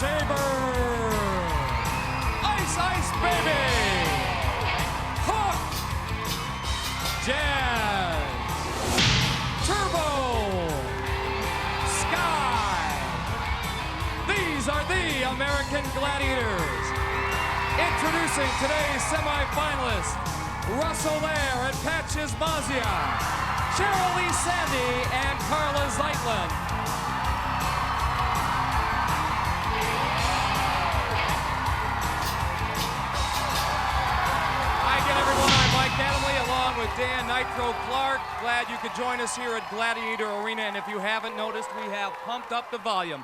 Saber, Ice Ice Baby, Hook, Jazz, Turbo, Sky. These are the American Gladiators. Introducing today's semifinalists, Russel Oleyer and Csizmazia, Cheryl Lee Sandy and Carla Zeitlin. Along with Dan Nitro Clark. Glad you could join us here at Gladiator Arena. And if you haven't noticed, we have pumped up the volume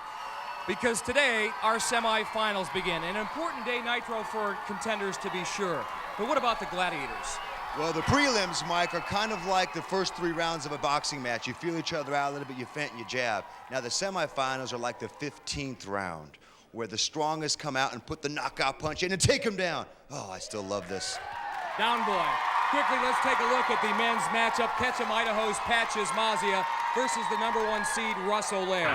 because today our semifinals begin. An important day, Nitro, for contenders to be sure. But what about the Gladiators? Well, the prelims, Mike, are kind of like the first 3 rounds of a boxing match. You feel each other out a little bit, you feint and you jab. Now the semifinals are like the 15th round, where the strongest come out and put the knockout punch in and take them down. Oh, I still love this. Down boy. Quickly, let's take a look at the men's matchup. Ketchum, Idaho's Csizmazia versus the #1 seed, Russel Oleyer.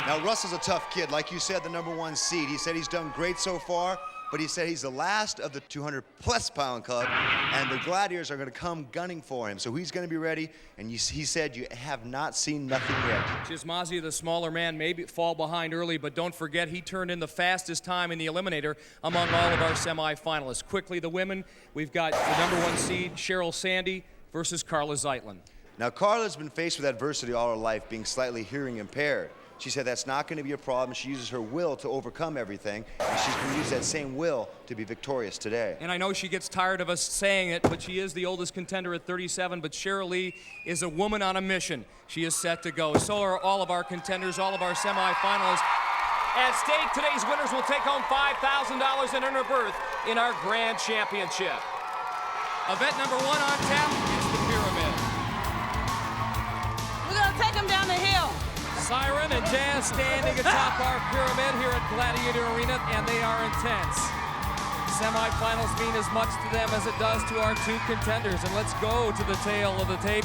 Now, Russell's a tough kid. Like you said, the #1 seed. He said he's done great so far, but he said he's the last of the 200-plus pound club, and the Gladiators are going to come gunning for him. So he's going to be ready, and he said you have not seen nothing yet. Csizmazia, the smaller man, may fall behind early, but don't forget he turned in the fastest time in the eliminator among all of our semifinalists. Quickly, the women, we've got the #1 seed, Cheryl Sandy versus Carla Zeitlin. Now, Carla's been faced with adversity all her life, being slightly hearing impaired. She said that's not going to be a problem. She uses her will to overcome everything, and she's going to use that same will to be victorious today. And I know she gets tired of us saying it, but she is the oldest contender at 37, but Cheryl Lee is a woman on a mission. She is set to go. So are all of our contenders, all of our semifinalists. At stake, today's winners will take home $5,000 and earn a berth in our Grand Championship. Event #1 on tap is the Pyramid. We're going to take them down the hill. Siren and Jazz standing atop our pyramid here at Gladiator Arena, and they are intense. Semifinals mean as much to them as it does to our 2 contenders. And let's go to the tail of the tape.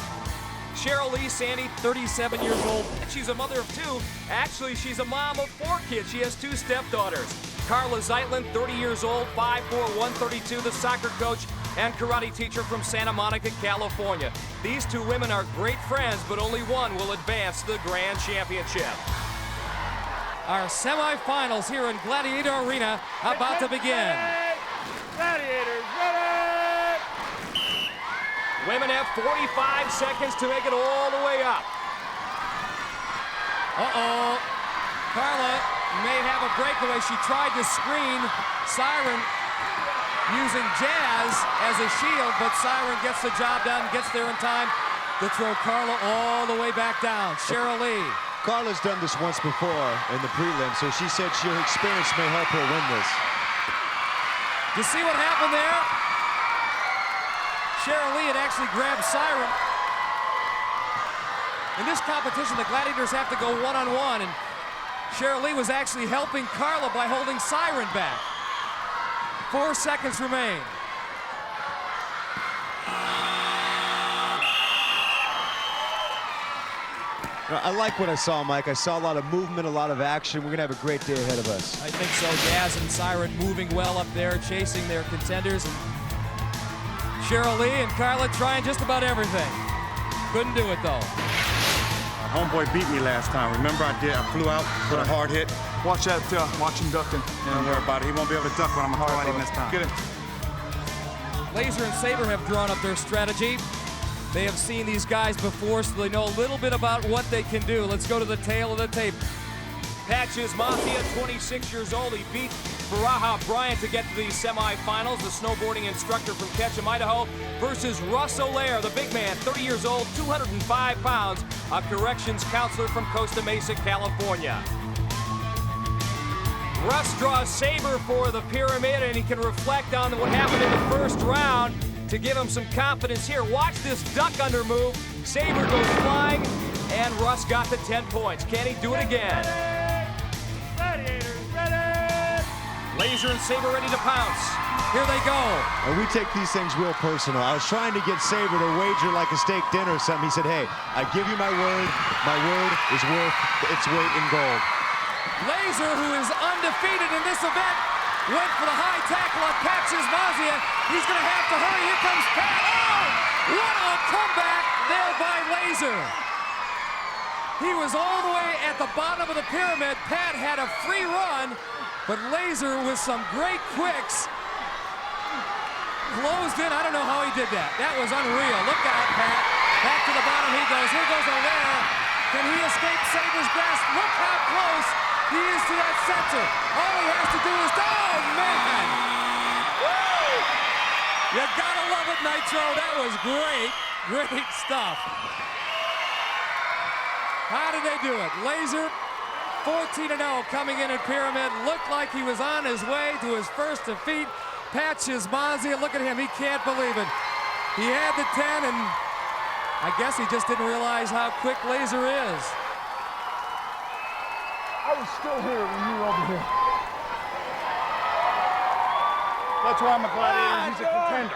Cheryl Lee Sandy, 37 years old. She's a mother of 2. Actually, she's a mom of 4 kids. She has 2 stepdaughters. Carla Zeitlin, 30 years old, 5'4", 132, the soccer coach and karate teacher from Santa Monica, California. These 2 women are great friends, but only one will advance to the Grand Championship. Our semifinals here in Gladiator Arena about to begin. Gladiators, ready! Women have 45 seconds to make it all the way up. Uh-oh. Carla may have a breakaway. She tried to screen Siren using Jazz as a shield, but Siren gets the job done, gets there in time to throw Carla all the way back down. Cheryl Lee. Carla's done this once before in the prelim, so she said her experience may help her win this. You see what happened there? Cheryl Lee had actually grabbed Siren. In this competition, the Gladiators have to go one-on-one, and Cheryl Lee was actually helping Carla by holding Siren back. 4 seconds remain. I like what I saw, Mike. I saw a lot of movement, a lot of action. We're going to have a great day ahead of us. I think so. Jazz and Siren moving well up there, chasing their contenders. And Cheryl Lee and Carla trying just about everything. Couldn't do it, though. Homeboy beat me last time. Remember I flew out, put a hard hit. Watch that, watch him ducking. Don't worry about it. He won't be able to duck when I'm hard at him this time. Get it. Laser and Saber have drawn up their strategy. They have seen these guys before, so they know a little bit about what they can do. Let's go to the tail of the tape. Csizmazia, 26 years old. He beat Faraha Bryant to get to the semifinals. The snowboarding instructor from Ketchum, Idaho, versus Russel Oleyer, the big man, 30 years old, 205 pounds, a corrections counselor from Costa Mesa, California. Russ draws Saber for the pyramid, and he can reflect on what happened in the first round to give him some confidence here. Watch this duck under move. Saber goes flying, and Russ got the 10 points. Can he do it again? Gladiators, ready! Laser and Saber ready to pounce. Here they go. And we take these things real personal. I was trying to get Saber to wager like a steak dinner or something. He said, hey, I give you my word is worth its weight in gold. Laser, who is undefeated in this event, went for the high tackle on Csizmazia. He's going to have to hurry. Here comes Pat. Oh! What a comeback there by Laser. He was all the way at the bottom of the pyramid. Pat had a free run, but Laser with some great quicks closed in. I don't know how he did that. That was unreal. Look out, Pat. Back to the bottom he goes. Here goes Oleyer. Can he escape Saber's grasp? Look how close he is to that center. All he has to do is, oh man! Woo! You gotta love it, Nitro. That was great, great stuff. How did they do it? Laser, 14-0 coming in at Pyramid. Looked like he was on his way to his first defeat. Csizmazia, look at him, he can't believe it. He had the 10, and I guess he just didn't realize how quick Laser is. I was still here when you were over here. That's why I'm a Gladiator. He's a contender.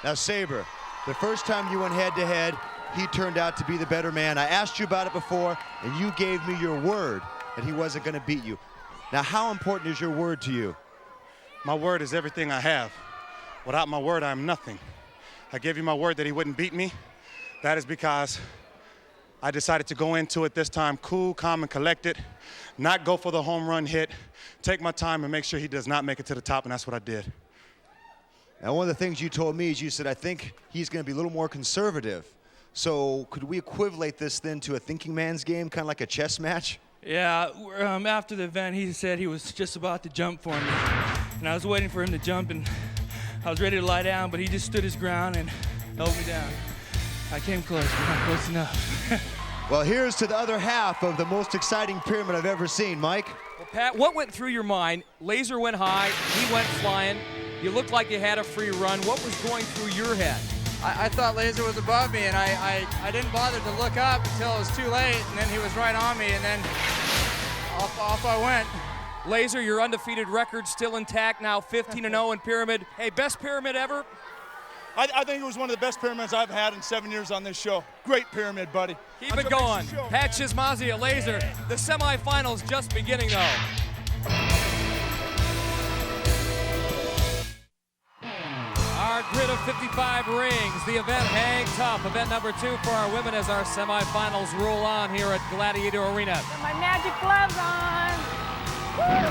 Now, Saber, the first time you went head-to-head, he turned out to be the better man. I asked you about it before, and you gave me your word that he wasn't going to beat you. Now, how important is your word to you? My word is everything I have. Without my word, I am nothing. I gave you my word that he wouldn't beat me. That is because I decided to go into it this time cool, calm, and collected, not go for the home run hit, take my time and make sure he does not make it to the top, and that's what I did. Now, one of the things you told me is you said, I think he's going to be a little more conservative. So could we equivalate this then to a thinking man's game, kind of like a chess match? Yeah, after the event, he said he was just about to jump for me. And I was waiting for him to jump, and I was ready to lie down, but he just stood his ground and held me down. I came close, but not close enough. Well, here's to the other half of the most exciting pyramid I've ever seen, Mike. Well, Pat, what went through your mind? Laser went high, he went flying. You looked like you had a free run. What was going through your head? I thought Laser was above me, and I didn't bother to look up until it was too late, and then he was right on me, and then off I went. Laser, your undefeated record still intact, now 15-0 in Pyramid. Hey, best Pyramid ever? I think it was one of the best pyramids I've had in 7 years on this show. Great pyramid, buddy. Keep it going. Pat Csizmazia, Laser. The semifinals just beginning, though. Our grid of 55 rings. The event hang tough. Event number 2 for our women as our semifinals roll on here at Gladiator Arena. Got my magic gloves on. Woo!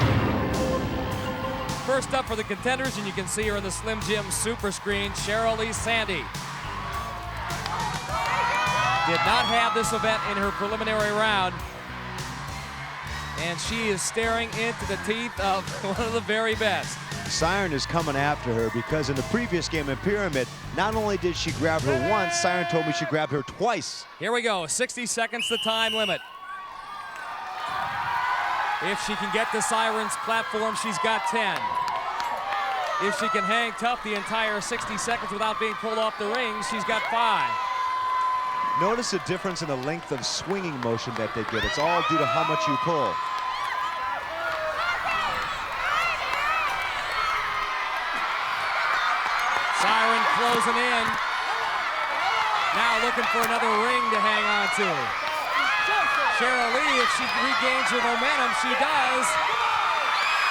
First up for the contenders, and you can see her in the Slim Jim super screen, Cheryl Lee Sandy. Did not have this event in her preliminary round, and she is staring into the teeth of one of the very best. Siren is coming after her because in the previous game in Pyramid, not only did she grab her once, Siren told me she grabbed her twice. Here we go, 60 seconds the time limit. If she can get to Siren's platform, she's got 10. If she can hang tough the entire 60 seconds without being pulled off the rings, she's got 5. Notice the difference in the length of swinging motion that they get. It's all due to how much you pull. Siren closing in. Now looking for another ring to hang on to. Cheryl Lee, if she regains her momentum, she does.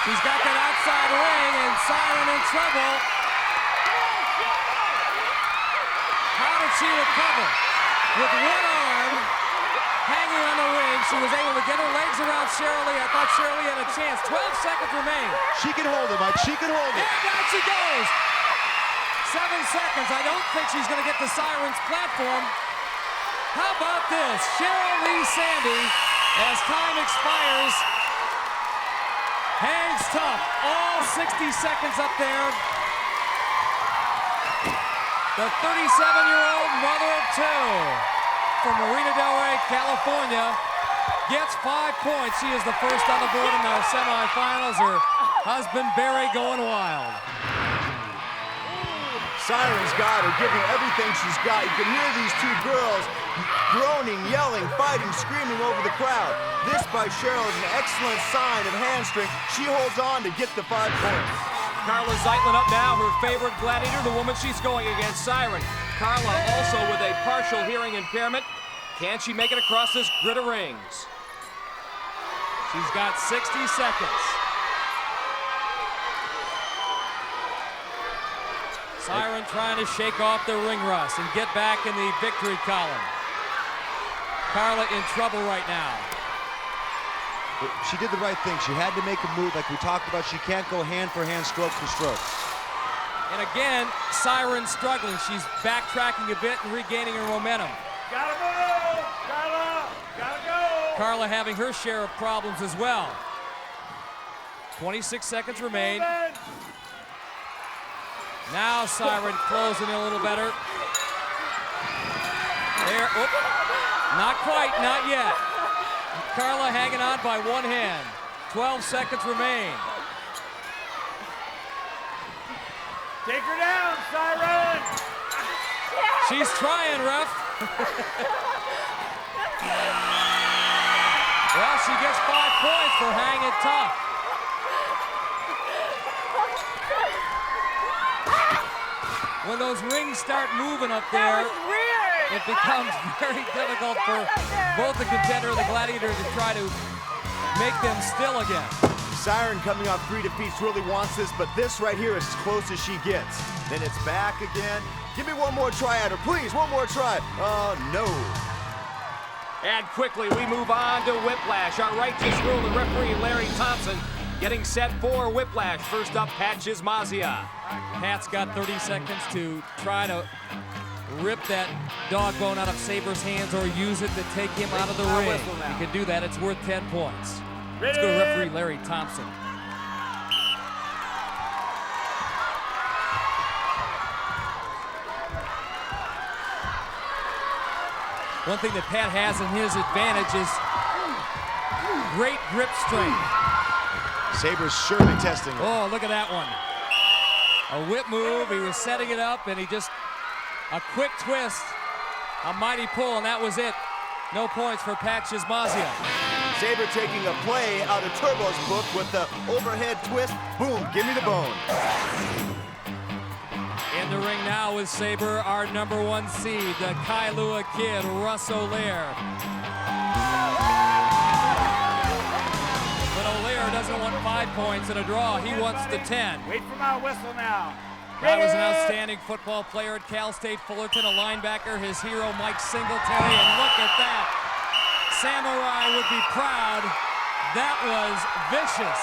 She's got that outside ring, and Siren in trouble. How did she recover? With one arm hanging on the ring, she was able to get her legs around Cheryl Lee. I thought Cheryl Lee had a chance. 12 seconds remain. She can hold it, Mike. She can hold it. And down she goes. 7 seconds. I don't think she's going to get to Siren's platform. How about this? Cheryl Lee Sandy, as time expires, hangs tough. All 60 seconds up there. The 37-year-old mother of 2 from Marina Del Rey, California, gets 5 points. She is the first on the board in our semifinals. Her husband, Barry, going wild. Siren's got her, giving everything she's got. You can hear these 2 girls groaning, yelling, fighting, screaming over the crowd. This by Cheryl is an excellent sign of hand strength. She holds on to get the 5 points. Carla Zeitlin up now, her favorite Gladiator, the woman she's going against, Siren. Carla also with a partial hearing impairment. Can she make it across this grid of rings? She's got 60 seconds. Siren trying to shake off the ring rust and get back in the victory column. Carla in trouble right now. She did the right thing. She had to make a move like we talked about. She can't go hand for hand, stroke for stroke. And again, Siren struggling. She's backtracking a bit and regaining her momentum. Gotta move! Carla! Gotta go! Carla having her share of problems as well. 26 seconds remain. Now Siren closing in a little better. There, not quite, not yet. Carla hanging on by one hand. 12 seconds remain. Take her down, Siren! She's trying, ref. Well, she gets 5 points for hanging tough. When those rings start moving up there, it becomes very difficult for both the contender and the gladiator to try to make them still again. Siren coming off 3 defeats really wants this, but this right here is as close as she gets. Then it's back again. Give me one more try at her, please, one more try. No. And quickly we move on to Whiplash. Our righteous rule, the referee Larry Thompson getting set for Whiplash. First up, Csizmazia. Pat's got 30 seconds to try to rip that dog bone out of Saber's hands or use it to take him out of the ring. He can do that, it's worth 10 points. Let's go to referee Larry Thompson. One thing that Pat has in his advantage is great grip strength. Saber's surely testing it. Oh, look at that one. A whip move, he was setting it up, and he just, a quick twist, a mighty pull, and that was it. No points for Pat Csizmazia. Saber taking a play out of Turbo's book with the overhead twist. Boom, give me the bone. In the ring now is Saber, our #1 seed, the Kailua kid, Russel Oleyer. But Oleyer doesn't want 5 points in a draw. He wants the 10. Wait for my whistle now. That was an outstanding football player at Cal State Fullerton, a linebacker, his hero Mike Singletary, and look at that. Samurai would be proud. That was vicious.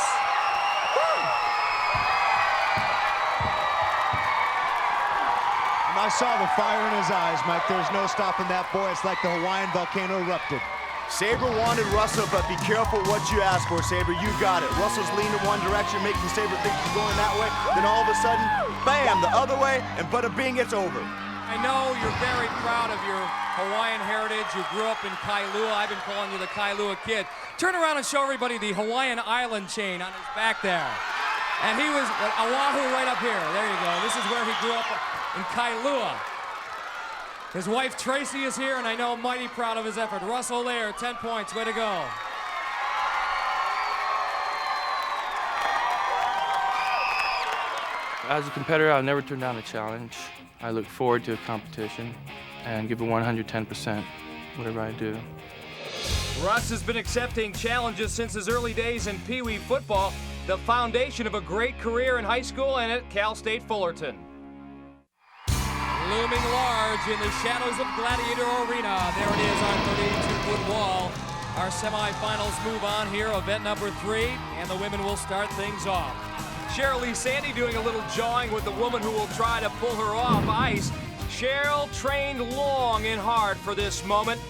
I saw the fire in his eyes, Mike. There's no stopping that boy. It's like the Hawaiian volcano erupted. Saber wanted Russell, but be careful what you ask for, Saber. You got it. Russell's leaning one direction, making Saber think he's going that way. Then all of a sudden, bam, the other way, and bada bing, it's over. I know you're very proud of your Hawaiian heritage. You grew up in Kailua. I've been calling you the Kailua kid. Turn around and show everybody the Hawaiian island chain on his back there. And he was Oahu right up here. There you go. This is where he grew up in Kailua. His wife Tracy is here, and I know mighty proud of his effort. Russel Oleyer, 10 points. Way to go. As a competitor, I'll never turn down a challenge. I look forward to a competition and give it 110%, whatever I do. Russ has been accepting challenges since his early days in Pee Wee football, the foundation of a great career in high school and at Cal State Fullerton. Looming large in the shadows of Gladiator Arena. There it is on 32-foot wall. Our semifinals move on here, event #3, and the women will start things off. Cheryl Lee Sandy doing a little jawing with the woman who will try to pull her off ice. Cheryl trained long and hard for this moment.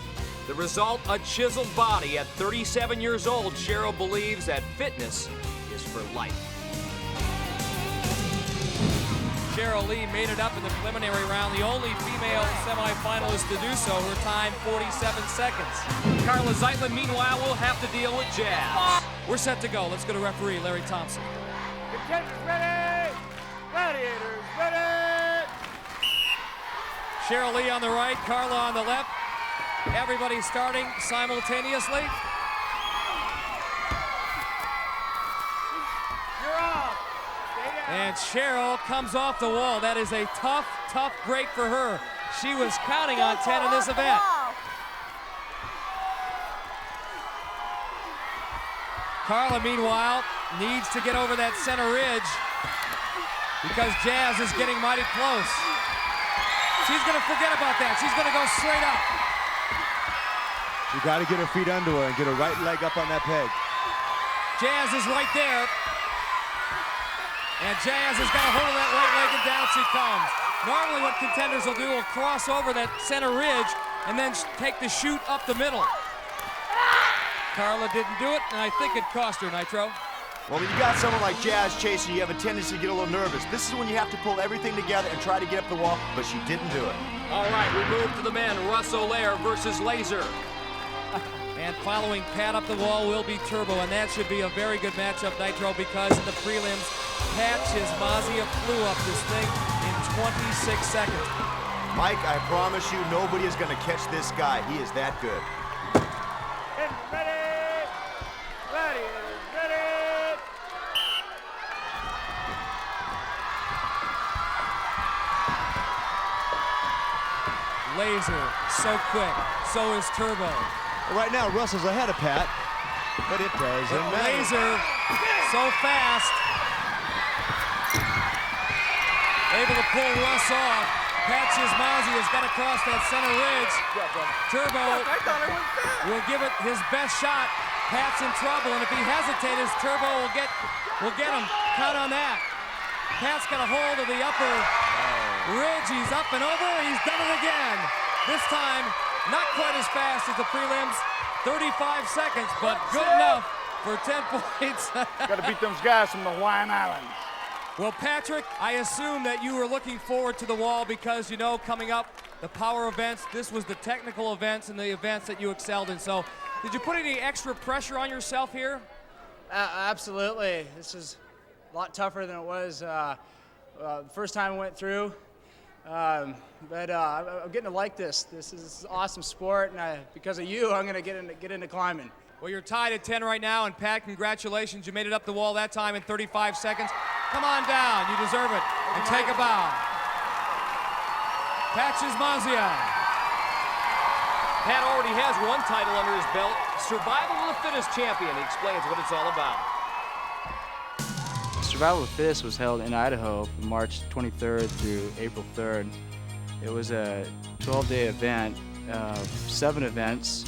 The result, a chiseled body. At 37 years old, Cheryl believes that fitness is for life. Cheryl Lee made it up in the preliminary round, the only female semifinalist to do so. Her time, 47 seconds. Carla Zeitlin, meanwhile, will have to deal with jazz. We're set to go. Let's go to referee Larry Thompson. Contenders ready! Gladiators ready! Cheryl Lee on the right, Carla on the left. Everybody starting simultaneously. You're off! Stay down! And Cheryl comes off the wall. That is a tough, tough break for her. She was counting on 10 in this event. Carla, meanwhile, needs to get over that center ridge because Jazz is getting mighty close. She's gonna forget about that. She's gonna go straight up. You got to get her feet under her and get her right leg up on that peg. Jazz is right there. And Jazz has got a hold of that right leg and down she comes. Normally what Contenders will do will cross over that center ridge and then take the shoot up the middle. Carla didn't do it, and I think it cost her, Nitro. Well, when you got someone like Jazz chasing, you have a tendency to get a little nervous. This is when you have to pull everything together and try to get up the wall, but she didn't do it. All right, we move to the men. Russel Oleyer versus Laser. And following Pat up the wall will be Turbo, and that should be a very good matchup, Nitro, because in the prelims, Pat Csizmazia flew up this thing in 26 seconds. Mike, I promise you, nobody is going to catch this guy. He is that good. Get ready! Gladiators, ready! Laser, so quick. So is Turbo. Right now, Russell's ahead of Pat, but it doesn't matter. Laser, so fast. Able to pull Russ off. Pat Csizmazia has got to cross that center ridge. Turbo will give it his best shot. Pat's in trouble, and if he hesitates, Turbo will get him. Count on that. Pat's got a hold of the upper ridge. He's up and over. He's done it again. This time, not quite as fast as the prelims. 35 seconds, but good enough for 10 points. Got to beat those guys from the Hawaiian Islands. Well, Patrick, I assume that you were looking forward to the wall because, you know, coming up, the power events, this was the technical events and the events that you excelled in. So, did you put any extra pressure on yourself here? Absolutely. This is a lot tougher than it was the first time I went through. I'm getting to like this. This is an awesome sport, and because of you, I'm going to get into climbing. Well, you're tied at 10 right now, and Pat, congratulations. You made it up the wall that time in 35 seconds. Come on down. You deserve it. And take a bow. Pat Csizmazia. Pat already has one title under his belt, Survival of the Fittest champion. He explains what it's all about. Survival of the Fittest was held in Idaho from March 23rd through April 3rd. It was a 12-day event, 7 events.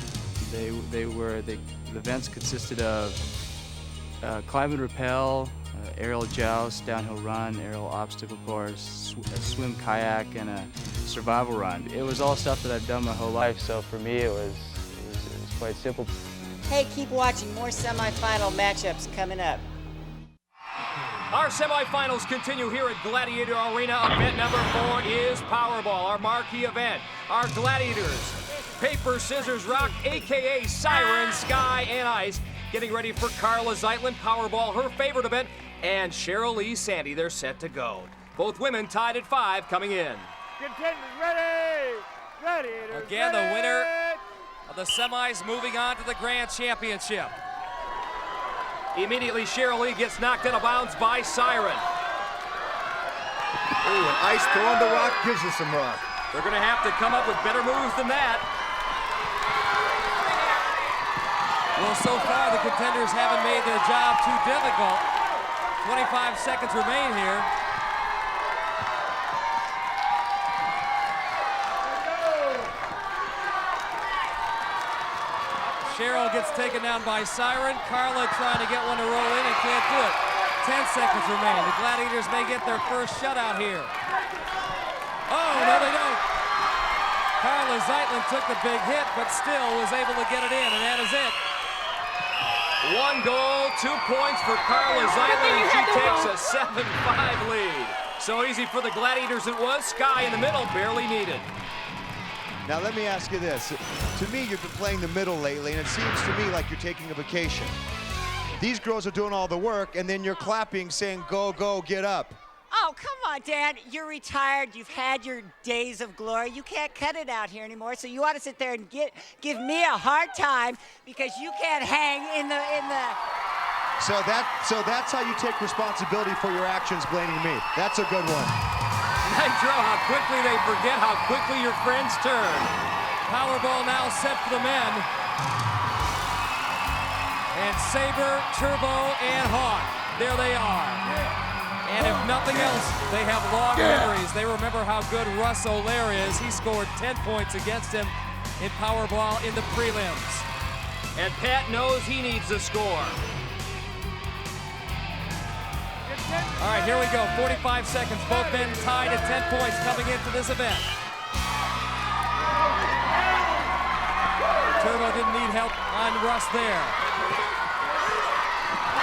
The events consisted of climb and rappel, aerial joust, downhill run, aerial obstacle course, a swim kayak, and a survival run. It was all stuff that I've done my whole life, so for me it was quite simple. Hey, keep watching. More semifinal matchups coming up. Our semifinals continue here at Gladiator Arena. Event number 4 is Powerball, our marquee event. Our Gladiators, Paper, Scissors, Rock, a.k.a. Siren, Sky, and Ice, getting ready for Carla Zeitlin, Powerball, her favorite event, and Cheryl Lee Sandy. They're set to go. Both women tied at 5 coming in. Contenders ready! Gladiators Again, ready! the winner of the semis moving on to the Grand Championship. Immediately, Cheryl Lee gets knocked out of bounds by Siren. Ooh, and Ice throwing the rock gives you some rock. They're going to have to come up with better moves than that. Well, so far, the Contenders haven't made their job too difficult. 25 seconds remain here. Cheryl gets taken down by Siren. Carla trying to get one to roll in and can't do it. 10 seconds remain. The Gladiators may get their first shutout here. Oh, no, they don't. Carla Zeitlin took the big hit, but still was able to get it in, and that is it. 1 goal, 2 points for Carla Zeitlin, and she takes a 7-5 lead. So easy for the Gladiators it was. Sky in the middle, barely needed. Now let me ask you this. To me, you've been playing the middle lately, and it seems to me like you're taking a vacation. These girls are doing all the work, and then you're clapping, saying, go, go, get up. Oh, come on, Dad. You're retired. You've had your days of glory. You can't cut it out here anymore, so you ought to sit there and give me a hard time because you can't hang in the... So that's how you take responsibility for your actions, blaming me. That's a good one. Nitro, how quickly they forget how quickly your friends turn. Powerball now set for the men. And Sabre, Turbo, and Hawk, there they are. And if nothing else, they have long memories. They remember how good Russel Oleyer is. He scored 10 points against him in Powerball in the prelims. And Pat knows he needs a score. All right, here we go, 45 seconds. Both men tied at 10 points coming into this event. Turbo didn't need help on Russ there.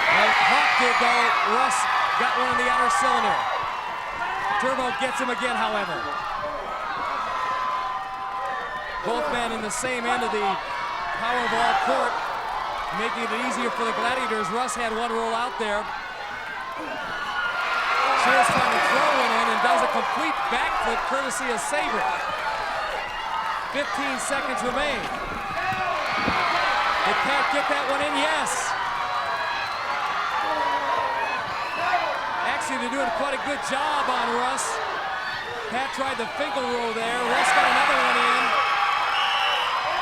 And Hawk did though. Russ got one in the outer cylinder. Turbo gets him again, however. Both men in the same end of the Powerball court, making it easier for the Gladiators. Russ had one roll out there. Cheryl trying to throw one in and does a complete backflip courtesy of Sabre. 15 seconds remain. Did Pat get that one in? Yes. Actually, they're doing quite a good job on Russ. Pat tried the Finkel roll there. Russ got another one in.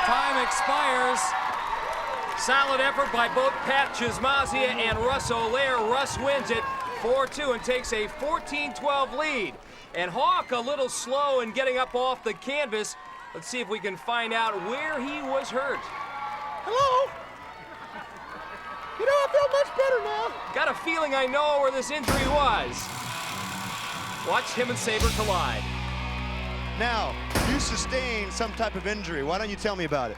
Time expires. Solid effort by both Pat Csizmazia and Russel Oleyer. Russ wins it 4-2 and takes a 14-12 lead. And Hawk a little slow in getting up off the canvas. Let's see if we can find out where he was hurt. Hello? You know, I feel much better now. Got a feeling I know where this injury was. Watch him and Sabre collide. Now, you sustained some type of injury. Why don't you tell me about it?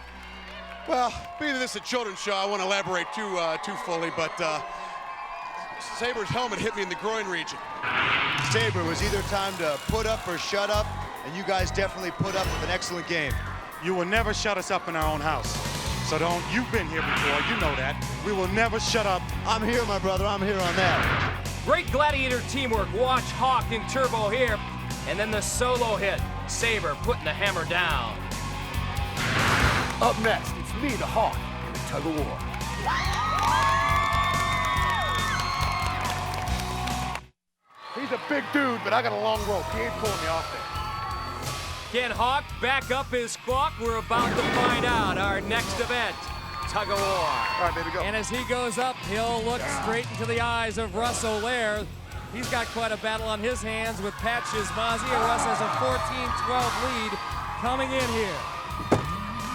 Well, being that this is a children's show, I won't elaborate too fully, but Sabre's helmet hit me in the groin region. Sabre, was either time to put up or shut up, and you guys definitely put up with an excellent game. You will never shut us up in our own house. So don't, you've been here before, you know that. We will never shut up. I'm here, my brother, I'm here on that. Great Gladiator teamwork. Watch Hawk and Turbo here. And then the solo hit. Sabre putting the hammer down. Up next, it's me, the Hawk, in the tug of war. He's a big dude, but I got a long rope. He ain't pulling me off there. Can Hawk back up his squawk? We're about to find out. Our next event, tug of war. All right, baby, go. And as he goes up, he'll look straight into the eyes of Russel Oleyer. He's got quite a battle on his hands with Pat Csizmazia. Russ has a 14-12 lead coming in here.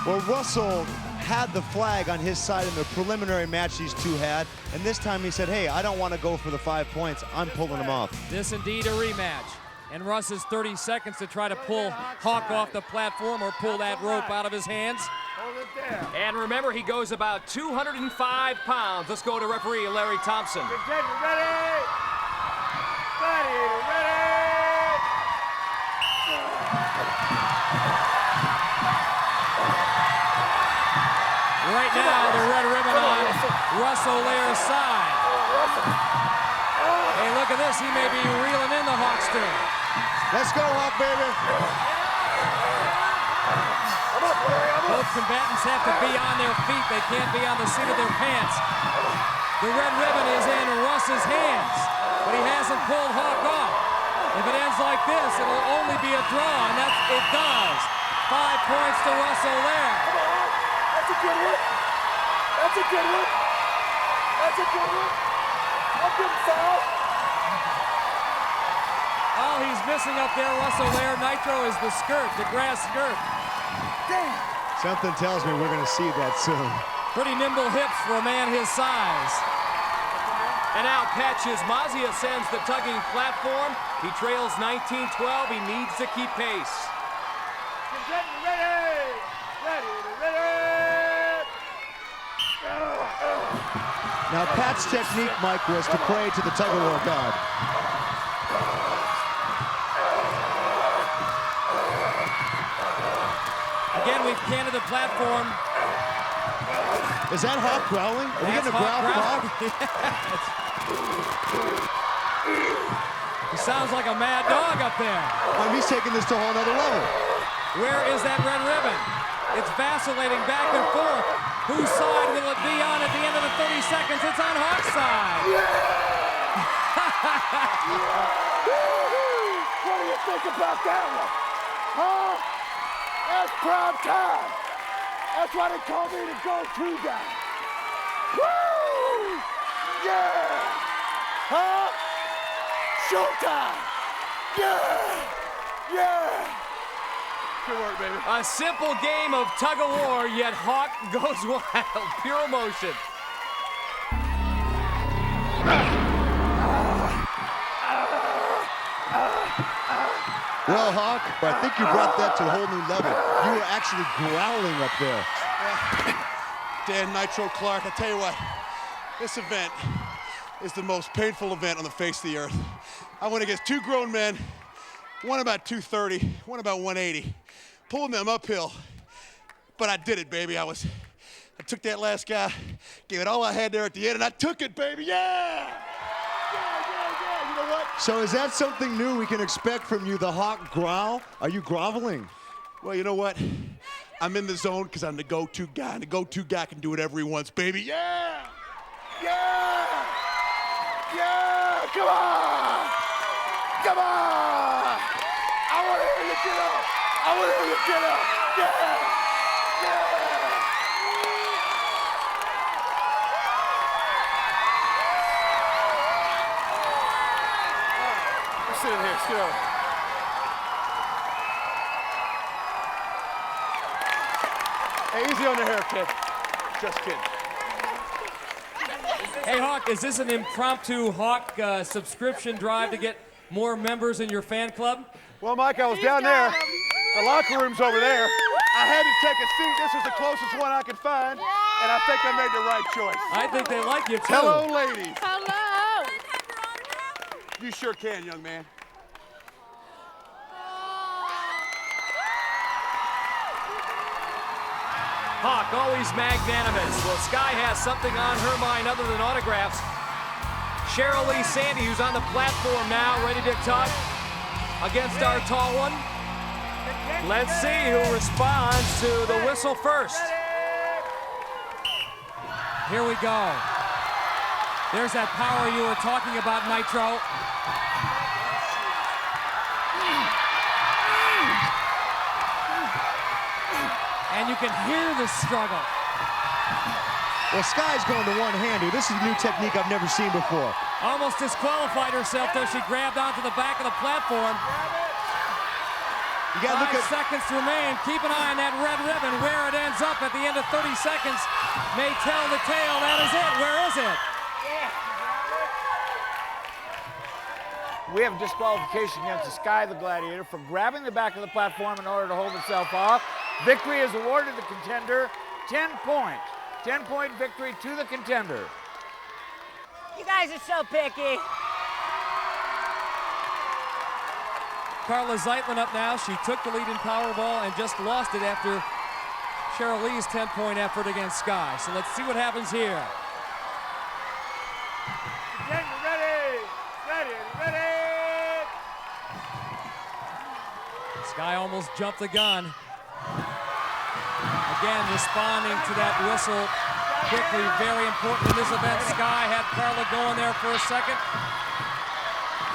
Well, Russell had the flag on his side in the preliminary match these two had, and this time he said, hey, I don't want to go for the 5 points. I'm pulling them off. This indeed a rematch. And Russ has 30 seconds to try to pull Hawk off the platform or pull that rope out of his hands. And remember, he goes about 205 pounds. Let's go to referee Larry Thompson. Contender ready! Gladiator ready! Right now, the red ribbon on Russel Oleyer's side. Hey, look at this. He may be reeling in the Hawkster. Let's go, Hawk, baby. Both combatants have to be on their feet. They can't be on the seat of their pants. The red ribbon is in Russ's hands, but he hasn't pulled Hawk off. If it ends like this, it'll only be a draw, and it does. 5 points to Russel Oleyer. That's a good one. That's a good one. That's a good one. I'm getting fouled. All he's missing up there, Russel Oleyer, Nitro, is the skirt, the grass skirt. Damn. Something tells me we're going to see that soon. Pretty nimble hips for a man his size. And now Pat Csizmazia sends the tugging platform. He trails 19-12. He needs to keep pace. Contender ready! Gladiator ready! Now, Pat's technique, Mike, was to pray to the tug-of-war god. Again, we've canted the platform. Is that Hawk growling? Are we getting a growl from Hawk? He sounds like a mad dog up there. He's taking this to a whole nother level. Where is that red ribbon? It's vacillating back and forth. Whose side will it be on at the end of the 30 seconds? It's on Hawk's side. What do you think about that one? Huh? That's prime time. That's why they call me the go-to guy. Woo! showtime. Yeah. Yeah. Good work, baby. A simple game of tug of war, yet Hawk goes wild. Pure emotion. Well, Hawk, I think you brought that to a whole new level. You were actually growling up there. Dan Nitro Clark, I tell you what, this event is the most painful event on the face of the earth. I went against two grown men, one about 230, one about 180, pulling them uphill, but I did it, baby. I took that last guy, gave it all I had there at the end, and I took it, baby, yeah! You know what? So is that something new we can expect from you, the Hawk growl? Are you groveling? Well, you know what? I'm in the zone because I'm the go-to guy, and the go-to guy can do whatever he wants, baby, yeah! Yeah! Yeah! Come on! Come on! I want to hear you get up! I want to hear you get up! Yeah! Yeah! Let's sit in here, sit over. Hey, easy on the hair, kid. Just kidding. Hey, Hawk, is this an impromptu Hawk subscription drive to get more members in your fan club? Well, Mike, I was down there. The locker room's over there. I had to take a seat. This was the closest one I could find, and I think I made the right choice. I think they like you, too. Hello, ladies. Hello. You sure can, young man. Hawk, always magnanimous. Well, Sky has something on her mind other than autographs. Cheryl Lee Sandy, who's on the platform now, ready to talk against our tall one. Let's see who responds to the whistle first. Here we go. There's that power you were talking about, Nitro. And you can hear the struggle. Well, Sky's going to one-hander. This is a new technique I've never seen before. Almost disqualified herself, though. She grabbed onto the back of the platform. You gotta look 5 seconds remain. Keep an eye on that red ribbon. Where it ends up at the end of 30 seconds may tell the tale. That is it. Where is it? We have a disqualification against Sky the Gladiator for grabbing the back of the platform in order to hold itself off. Victory is awarded to the contender. 10 points. 10-point victory to the contender. You guys are so picky. Carla Zeitlin up now. She took the lead in Powerball and just lost it after Cheryl Lee's 10-point effort against Sky. So let's see what happens here. Contender ready! Ready, ready! Sky almost jumped the gun. Again, responding to that whistle quickly, very important in this event. Sky had Carla going there for a second.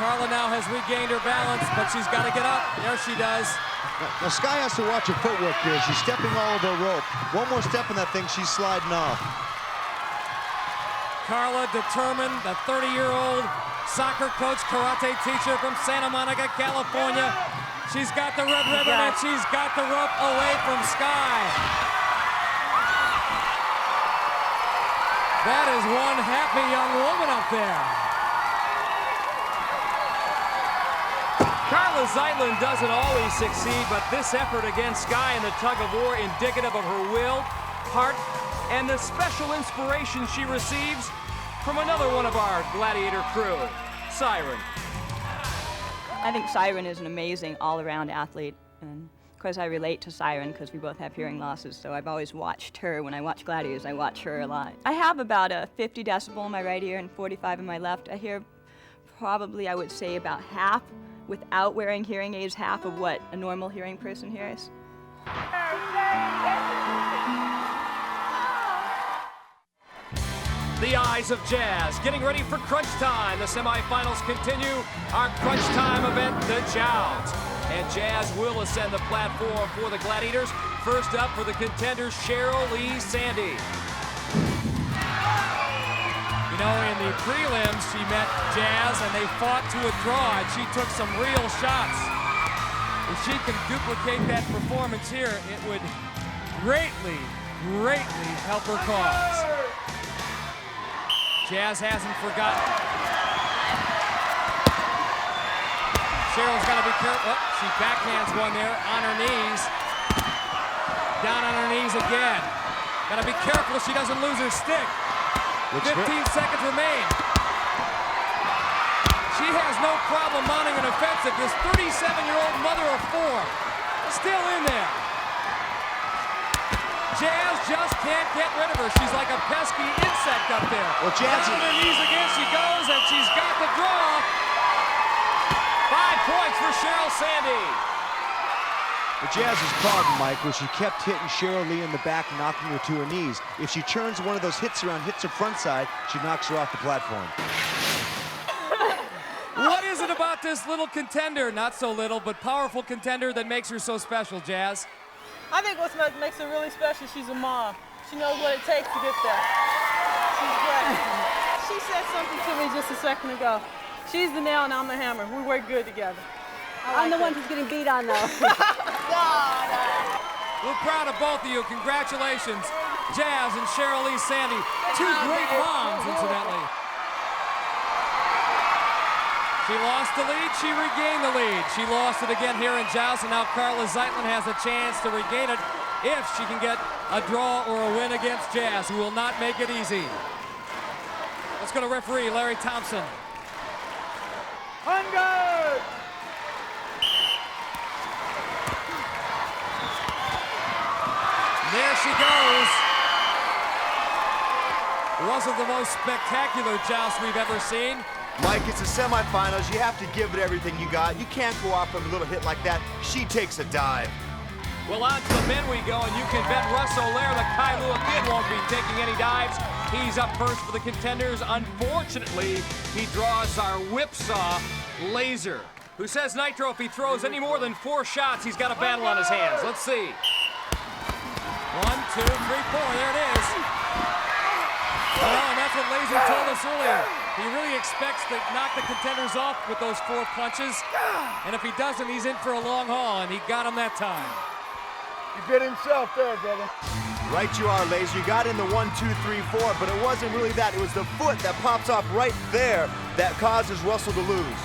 Carla now has regained her balance, but she's got to get up. There she does. Now, Sky has to watch her footwork here. She's stepping all over the rope. One more step in that thing, she's sliding off. Carla determined, the 30-year-old soccer coach, karate teacher from Santa Monica, California. She's got the red ribbon and she's got the rope away from Sky. That is one happy young woman up there. Carla Zeitlin doesn't always succeed, but this effort against Sky in the tug of war indicative of her will, heart, and the special inspiration she receives from another one of our Gladiator crew, Siren. I think Siren is an amazing all-around athlete, and of course I relate to Siren because we both have hearing losses, so I've always watched her. When I watch Gladiators, I watch her a lot. I have about a 50 decibel in my right ear and 45 in my left. I hear probably, I would say, about half without wearing hearing aids, half of what a normal hearing person hears. The eyes of Jazz getting ready for crunch time. The semifinals continue. Our crunch time event, the Jowls. And Jazz will ascend the platform for the Gladiators. First up for the contenders, Cheryl Lee Sandy. You You know, in the prelims, she met Jazz, and they fought to a draw, and she took some real shots. If she can duplicate that performance here, it would greatly, greatly help her cause. Jazz hasn't forgotten. Cheryl's got to be careful. Oh, she backhands one there on her knees. Down on her knees again. Got to be careful she doesn't lose her stick. 15 seconds remain. She has no problem mounting an offensive. This 37-year-old mother of four still in there. Jazz just can't get rid of her. She's like a pesky insect up there. Well, Jazz on her knees again she goes, and she's got the draw. 5 points for Cheryl Sandy. The Jazz's problem, Mike, was she kept hitting Cheryl Lee in the back, knocking her to her knees. If she turns one of those hits around, hits her front side, she knocks her off the platform. What is it about this little contender, not so little, but powerful contender that makes her so special, Jazz? I think what makes her really special, she's a mom. She knows what it takes to get there. She's great. She said something to me just a second ago. She's the nail and I'm the hammer. We work good together. I'm the one who's getting beat on, though. We're proud of both of you. Congratulations, Jazz and Cheryl Lee Sandy. 2 great moms, incidentally. She lost the lead, she regained the lead. She lost it again here in Joust, and now Carla Zeitlin has a chance to regain it if she can get a draw or a win against Jazz, who will not make it easy. Let's go to referee Larry Thompson. On guard! There she goes. Wasn't the most spectacular joust we've ever seen. Mike, it's the semifinals. You have to give it everything you got. You can't go off from a little hit like that. She takes a dive. Well, on to the men we go, and you can bet Russel Oleyer, the Kailua kid, won't be taking any dives. He's up first for the contenders. Unfortunately, he draws our whipsaw laser, who says Nitro, if he throws any more than 4 shots, he's got a battle on his hands. Let's see. 1, 2, 3, 4, there it is. Oh, and that's what Laser told us earlier. He really expects to knock the contenders off with those 4 punches. And if he doesn't, he's in for a long haul, and he got him that time. He bit himself there, brother. Right you are, Laser. You got in the 1, 2, 3, 4, but it wasn't really that. It was the foot that pops off right there that causes Russell to lose.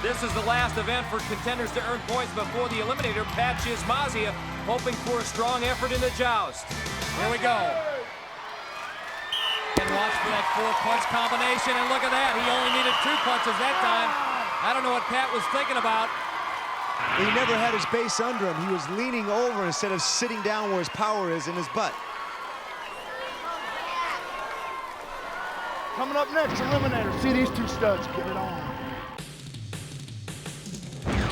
This is the last event for contenders to earn points before the eliminator, Csizmazia, hoping for a strong effort in the joust. Here we go. And watch for that 4-punch combination, and look at that. He only needed 2 punches that time. I don't know what Pat was thinking about. He never had his base under him. He was leaning over instead of sitting down where his power is in his butt. Coming up next, eliminator. See these 2 studs. Get it on.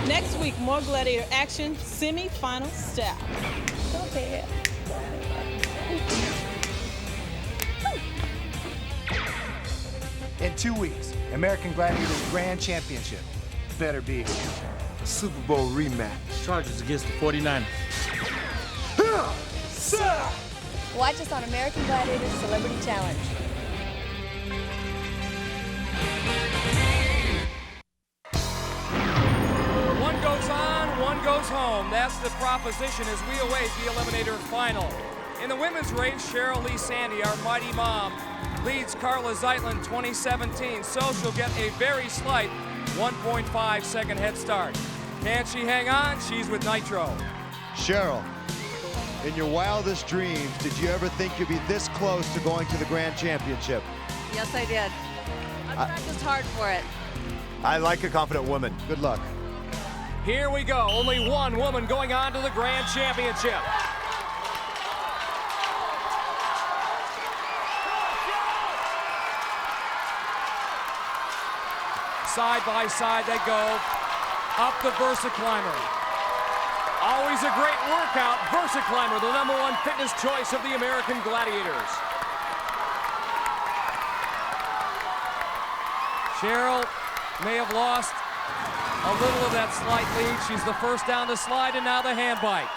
Next week, more Gladiator action, semi-final style. Okay. In 2 weeks, American Gladiators Grand Championship. Better be a Super Bowl rematch. Charges against the 49ers. Watch us on American Gladiators Celebrity Challenge. One goes on, one goes home. That's the proposition as we await the eliminator final. In the women's race, Cheryl Lee Sandy, our mighty mom, leads Carla Zeitlin 2017, so she'll get a very slight 1.5 second head start. Can she hang on? She's with Nitro. Cheryl, in your wildest dreams, did you ever think you'd be this close to going to the Grand Championship? Yes, I did. I practiced hard for it. I like a confident woman. Good luck. Here we go. Only one woman going on to the Grand Championship. Side by side they go up the VersaClimber. Always a great workout. VersaClimber, the #1 fitness choice of the American Gladiators. Cheryl may have lost a little of that slight lead. She's the first down the slide, and now the hand bike.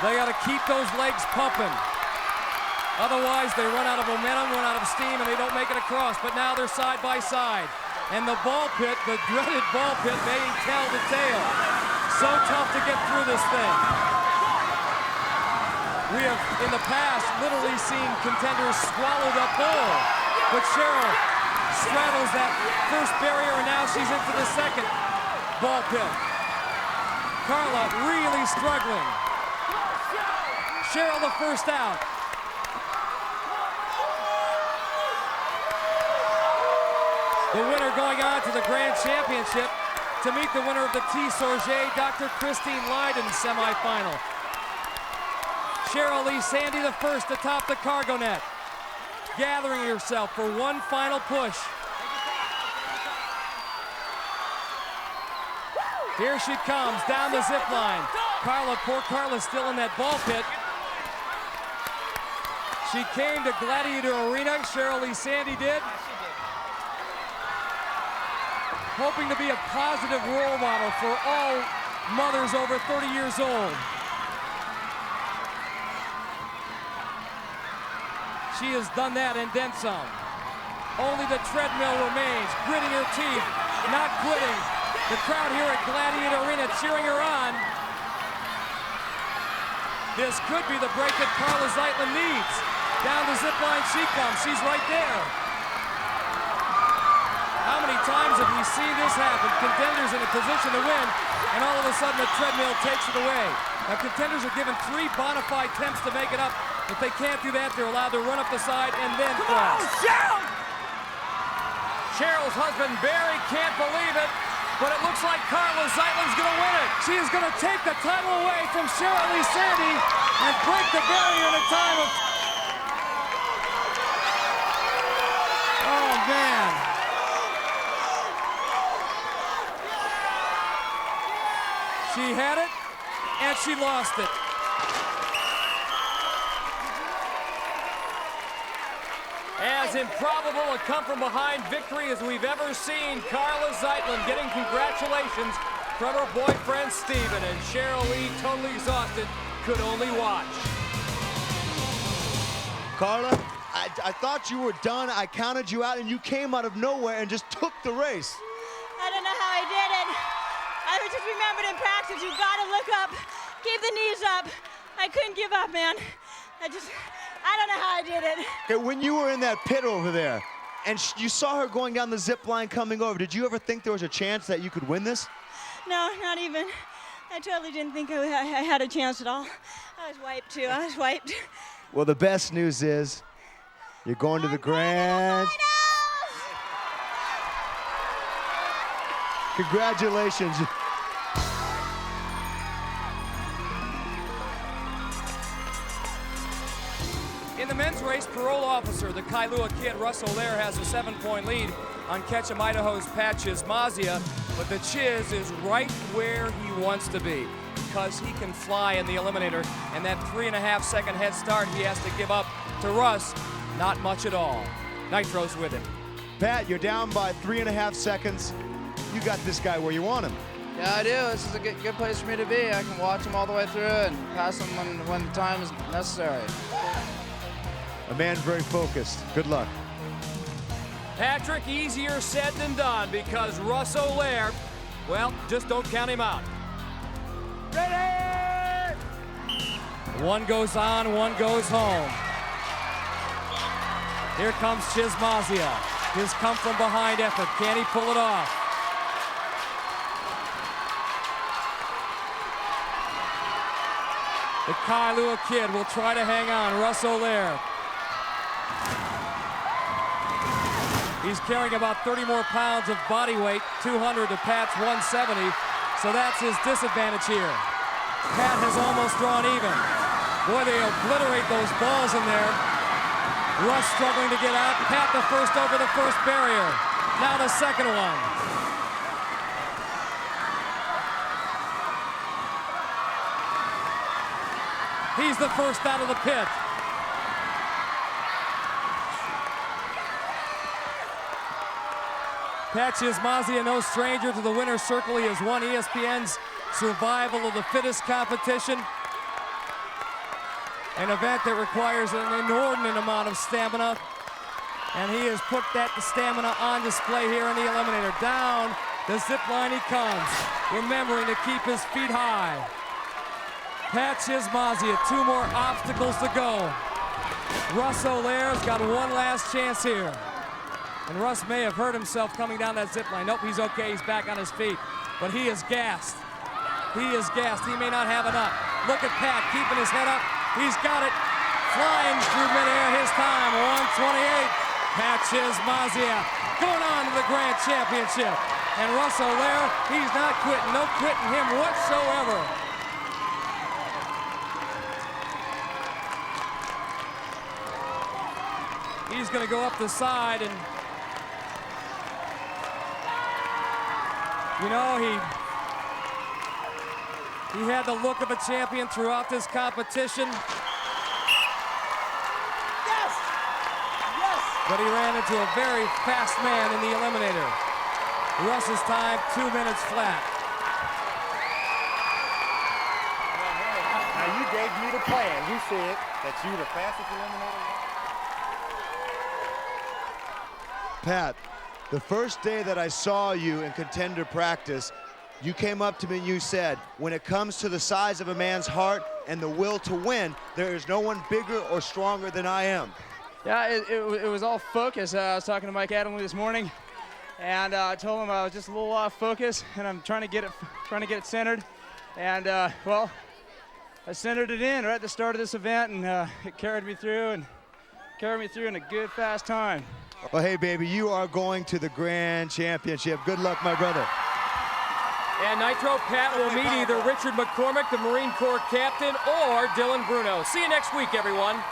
They got to keep those legs pumping. Otherwise, they run out of momentum, run out of steam, and they don't make it across. But now they're side by side. And the ball pit, the dreaded ball pit, may tell the tale. So tough to get through this thing. We have, in the past, literally seen contenders swallow that ball. But Cheryl straddles that first barrier, and now she's into the second ball pit. Carla really struggling. Cheryl the first out. The winner going on to the Grand Championship to meet the winner of the T. Sorge, Dr. Christine Lydon semifinal. Cheryl Lee Sandy the first atop the cargo net, gathering herself for one final push. Here she comes down the zip line. Carla, poor Carla, still in that ball pit. She came to Gladiator Arena, Cheryl Lee Sandy did, hoping to be a positive role model for all mothers over 30 years old. She has done that and then some. Only the treadmill remains, gritting her teeth, not quitting. The crowd here at Gladiator Arena cheering her on. This could be the break that Carla Zeitlin needs. Down the zip line she comes, she's right there. How many times have we seen this happen? Contenders in a position to win, and all of a sudden the treadmill takes it away. Now contenders are given 3 bona fide attempts to make it up. If they can't do that, they're allowed to run up the side and then cross. Cheryl! Cheryl's husband Barry can't believe it, but it looks like Carla Zeitlin's gonna win it. She is gonna take the title away from Cheryl Lee Sandy and break the barrier in a time of... Oh, man. She had it, and she lost it. As improbable a come-from-behind victory as we've ever seen, Carla Zeitlin getting congratulations from her boyfriend Steven, and Cheryl Lee, totally exhausted, could only watch. Carla, I thought you were done. I counted you out, and you came out of nowhere and just took the race. I don't know how I did it. I just remembered in practice, you gotta look up, keep the knees up. I couldn't give up, man. I don't know how I did it. Okay, when you were in that pit over there, and you saw her going down the zip line coming over, did you ever think there was a chance that you could win this? No, not even. I totally didn't think I had a chance at all. I was wiped, too. I was wiped. Well, the best news is you're going to the Grand. Congratulations. In the men's race, parole officer, the Kailua kid, Russel Oleyer, has a 7-point lead on Ketchum, Idaho's Pat Csizmazia, but the Chiz is right where he wants to be because he can fly in the eliminator, and that 3.5-second head start he has to give up to Russ, not much at all. Nitro's with him. Pat, you're down by 3.5 seconds. You got this guy where you want him. Yeah, I do. This is a good place for me to be. I can watch him all the way through and pass him when the time is necessary. A man very focused. Good luck. Patrick, easier said than done because Russel Oleyer, well, just don't count him out. Ready! One goes on, one goes home. Here comes Csizmazia. His come-from-behind effort. Can he pull it off? The Kailua kid will try to hang on. Russel Oleyer. He's carrying about 30 more pounds of body weight, 200 to Pat's 170, so that's his disadvantage here. Pat has almost drawn even. Boy, they obliterate those balls in there. Russ struggling to get out. Pat the first over the first barrier. Now the second one. He's the first out of the pit. Pat Csizmazia, no stranger to the winner's circle. He has won ESPN's Survival of the Fittest competition. An event that requires an inordinate amount of stamina. And he has put that stamina on display here in the Eliminator. Down the zip line he comes, remembering to keep his feet high. Pat Csizmazia, 2 more obstacles to go. Russel Oleyer's got one last chance here. And Russ may have hurt himself coming down that zip line. Nope, he's okay, he's back on his feet. But he is gassed. He is gassed, he may not have enough. Look at Pat, keeping his head up. He's got it, flying through midair, his time, 1:28. Pat Csizmazia going on to the Grand Championship. And Russel Oleyer, he's not quitting, no quitting him whatsoever. He's gonna go up the side and, you know, he had the look of a champion throughout this competition. But he ran into a very fast man in the Eliminator. Russ's time, 2 minutes flat. Now you gave me the plan. You said that you the fastest Eliminator. Pat, the first day that I saw you in contender practice, you came up to me and you said, when it comes to the size of a man's heart and the will to win, there is no one bigger or stronger than I am. Yeah, it was all focus. I was talking to Mike Adamley this morning, and I told him I was just a little off focus, and I'm trying to get it centered. And well, I centered it in right at the start of this event, and it carried me through in a good, fast time. Well, hey, baby, you are going to the Grand Championship. Good luck, my brother. And Nitro Pat will meet either Richard McCormick, the Marine Corps captain, or Dylan Bruno. See you next week, everyone.